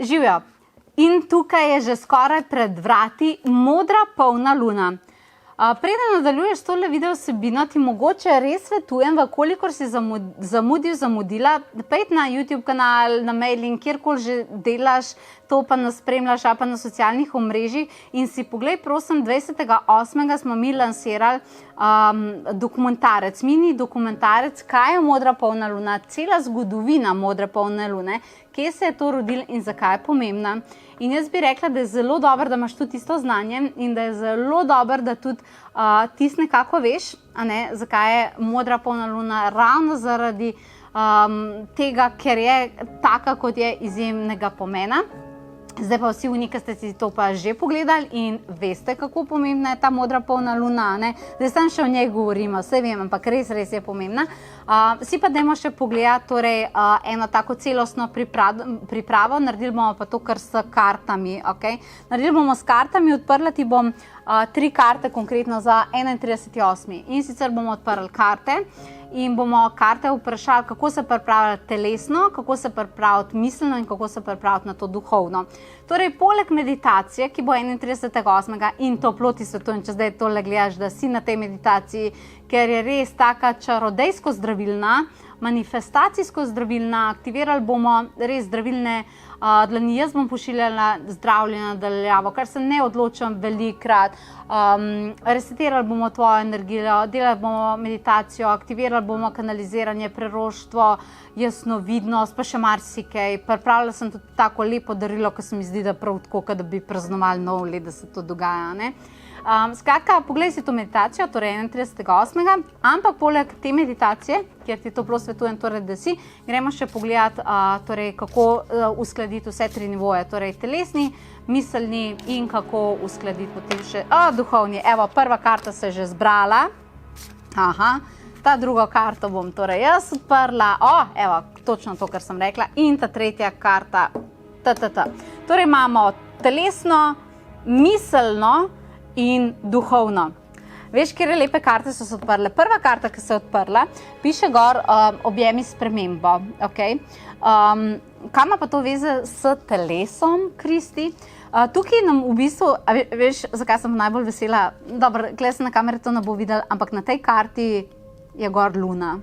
Živijo. In tukaj je že skoraj pred vrati modra polna luna. Preden nadaljuješ s tole video vsebino, ti mogoče res svetujem, kolikor si zamudila, pejdi na YouTube kanal, na mailing, kjerkoli že delaš, to pa nas spremljaš, pa na socialnih omrežjih in si poglej, prosim, 20.8. smo mi lansirali dokumentarec, mini dokumentarec, kaj je modra polna luna, cela zgodovina modre polne lune, kje se je to rodilo in zakaj je pomembna. In jaz bi rekla, da je zelo dobro, da imaš tudi isto znanje in da je zelo dobro, da tudi ti nekako veš, zakaj je modra polna luna, ravno zaradi tega, ker je taka, kot je, izjemnega pomena. Zdaj pa vsi ki ste si to pa že pogledali in veste, kako pomembna je ta modra polna luna. Zdaj sem še o njej govorimo, vse vem, ampak res je pomembna. Si pa dajmo še pogledati eno tako celostno pripravo, naredili bomo pa to kar s kartami. Naredili bomo s kartami, odprla ti bom 3 karte konkretno za 31.8. In sicer bomo odprli karte in bomo karte vprašali, kako se pripravljati telesno, kako se pripravljati miselno in kako se pripravljati na to duhovno. Torej, poleg meditacije, ki bo 31.8. in toplo ti svetujem, če zdaj tole gledaš, da si na tej meditaciji, ker je res taka čarodejsko zdravilna, manifestacijsko zdravilna, aktivirali bomo res zdravilne dlani. Jaz bom pošiljala zdravljenje na daljavo, kar se ne odločam velikrat. Resetirali bomo tvojo energijo, delali bomo meditacijo, aktivirali bomo kanaliziranje, preroštvo, jasnovidnost, pa še marsikaj. Pripravila sem tudi tako lepo darilo, ko se mi zdi, da prav tako, da bi praznovali nov let, da se to dogaja. Skratka, poglej si to meditacijo, torej 31.8. Ampak poleg te meditacije, kjer ti toplo svetujem, da si, gremo še pogledati, kako uskladiti vse 3 nivoje, torej telesni, miselni in kako uskladiti potem še duhovni. Evo, prva karta se je že zbrala. Ta drugo karto bom torej jaz odprla. Evo, točno to, kar sem rekla. In ta tretja karta. Torej imamo telesno, miselno in duhovno. Veš, kjer lepe karte so se odprle? Prva karta, ki se je odprla, piše gor objemi spremembo. Kaj ima pa to veze s telesom, Kristi? Tukaj nam v bistvu, veš, zakaj sem najbolj vesela? Dobro, tukaj se na kamere to ne bo videl, ampak na tej karti je gor luna.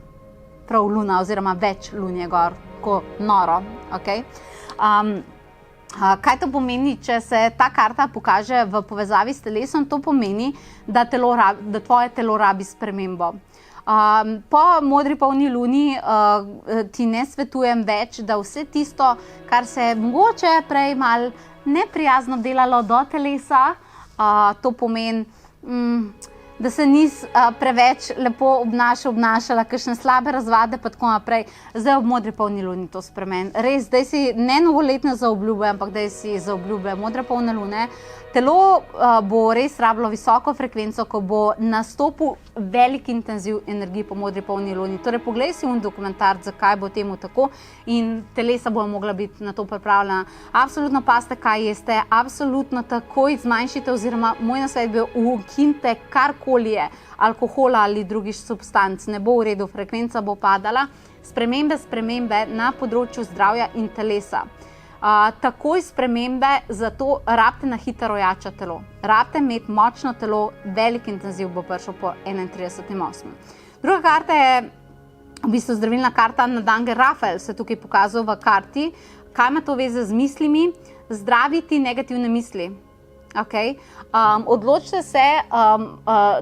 Prav luna, oziroma več lun je gor, tako noro. Kaj to pomeni, če se ta karta pokaže v povezavi s telesom? To pomeni, da tvoje telo rabi spremembo. Po modri polni luni ti ne svetujem več, da vse tisto, kar se je mogoče prej malo neprijazno delalo do telesa, to pomeni, da se nisi preveč lepo obnašala, kakšne slabe razvade pa tako naprej. Zdaj ob modri polni luni to spremeni. Res, zdaj si ne novoletne zaobljube, ampak zdaj si zaobljube modre polne lune. Telo bo res rabilo visoko frekvenco, ko bo nastopil velik intenziv energij po modri polni luni. Torej, poglej si dokumentar, zakaj bo temu tako in telesa bojo mogla biti na to pripravljena. Absolutno pazite, kaj jeste, absolutno takoj zmanjšite oziroma moj nasvet bi ukinite karkoli je, alkohola ali drugih substanc, ne bo v redu, frekvenca bo padala. Spremembe na področju zdravja in telesa. Takoj spremembe, zato rabite na hitro rojača telo. Rabite imeti močno telo, velik intenziv bo prišel po 31.8. Druga karta je v bistvu zdravilna karta na Dange Rafael, se tukaj pokazal v karti. Kaj ima to veze z mislimi? Zdraviti negativne misli. Odločite se,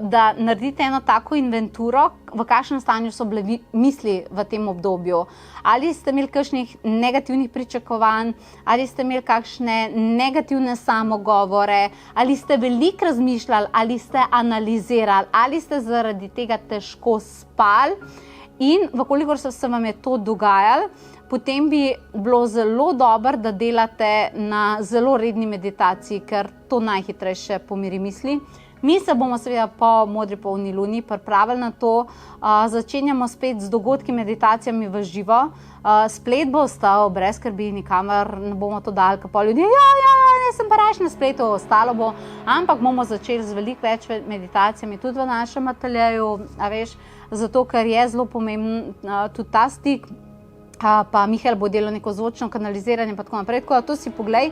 da naredite eno tako inventuro, v kakšnem stanju so bile misli v tem obdobju. Ali ste imeli kakšnih negativnih pričakovanj, ali ste imeli kakšne negativne samogovore, ali ste veliko razmišljali, ali ste analizirali, ali ste zaradi tega težko spali. In vkolikor se vam je to dogajalo, potem bi bilo zelo dobro, da delate na zelo redni meditaciji, ker to najhitrejše pomiri misli. Mi se bomo seveda po modri polni luni pripravili na to. Začenjamo spet z dogodki, meditacijami v živo. Splet bo ostal brez skrbi, nikamor ne bomo to dali, ker pa ljudje, ne sem pa raje na spletu, ostalo bo. Ampak bomo začeli z veliko več meditacijami tudi v našem ateljeju, zato ker je zelo pomemben tudi ta stik. pa Mihael bo delal neko zvočno kanaliziranje in tako naprej. Tako da to si poglej,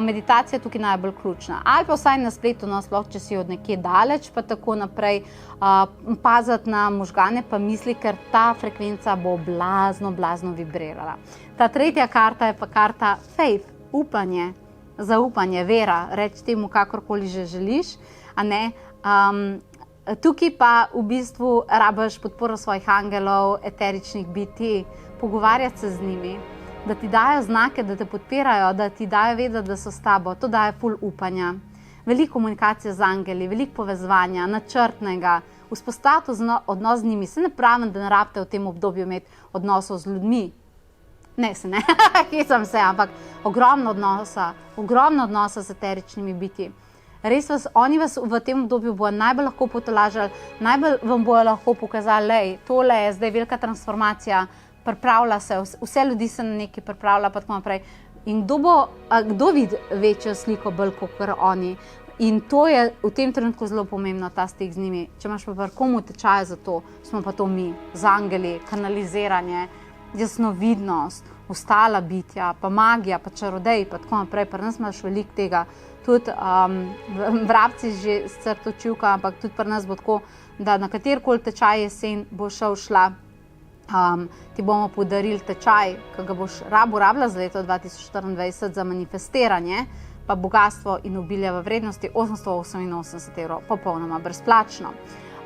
meditacija tukaj najbolj ključna. Ali pa vsaj na spletu, no, sploh če si od nekje daleč, pa tako naprej, paziti na možgane, pa misli, ker ta frekvenca bo blazno vibrirala. Ta tretja karta je pa karta faith, upanje, zaupanje, vera, reči temu kakorkoli že želiš, a ne. Tukaj pa v bistvu rabiš podporo svojih angelov, eteričnih bitij, pogovarjati se z njimi, da ti dajo znake, da te podpirajo, da ti dajo vedeti, da so s tabo. To daje ful upanja. Veliko komunikacije z angeli, veliko povezovanja, načrtnega, vzpostaviti odnos z njimi. Se ne pravim, da ne rabite v tem obdobju imeti odnosov z ljudmi. Ne, hecam se, ampak ogromno odnosa z eteričnimi bitji. Res oni vas v tem obdobju bojo najbolj lahko potolažili, najbolj vam bojo lahko pokazali, lej, tole je zdaj velika transformacija, pripravlja se, vse ljudi se na nekaj pripravlja, pa tako naprej. In kdo vidi večjo sliko bolj kot oni? In to je v tem trenutku zelo pomembno, ta stik z njimi. Če imaš pa komu tečaje za to, smo pa to mi, z angeli, kanaliziranje, jasnovidnost, ostala bitja, pa magija, pa čarodej, pa tako naprej. Pri nas imaš veliko tega. Tudi vrabci že sicer to čivka, ampak tudi pri nas bo tako, da na katerikoli tečaj jesen bo šla, ti bomo podarili tečaj, ki ga boš rabila za leto 2024 za manifestiranje, pa bogatstvo in obilje v vrednosti 888 €, popolnoma brezplačno.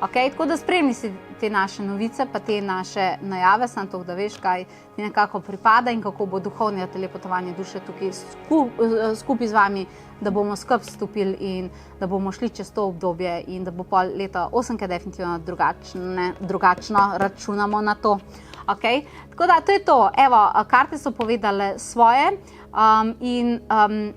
Tako da spremni si te naše novice, pa te naše najave, samo to, da veš, kaj ti nekako pripada in kako bo duhovno telepotovanje duše tukaj skupaj z vami, da bomo skupaj stopili in da bomo šli čez to obdobje in da bo pol leta 8 definitivno drugačno, računamo na to. Tako da to je to. Evo, karte so povedale svoje in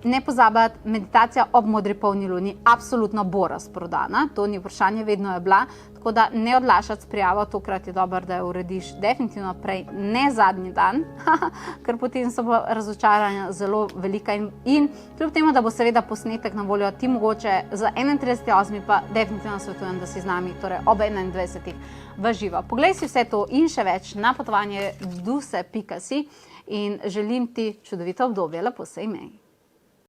ne pozabiti, meditacija ob modri polni luni absolutno bo razprodana, to ni vprašanje, vedno je bila, tako da ne odlašati s prijavo, tokrat je dobro, da jo urediš definitivno prej, ne zadnji dan, ker potem so razočaranja zelo velika in kljub temu, da bo seveda posnetek na voljo, ti mogoče za 31.8. pa definitivno svetujem, da si z nami, torej ob 21. v živo. Poglej si vse to in še več na potovanje duse.si in želim ti čudovito obdobje, lepo se imej.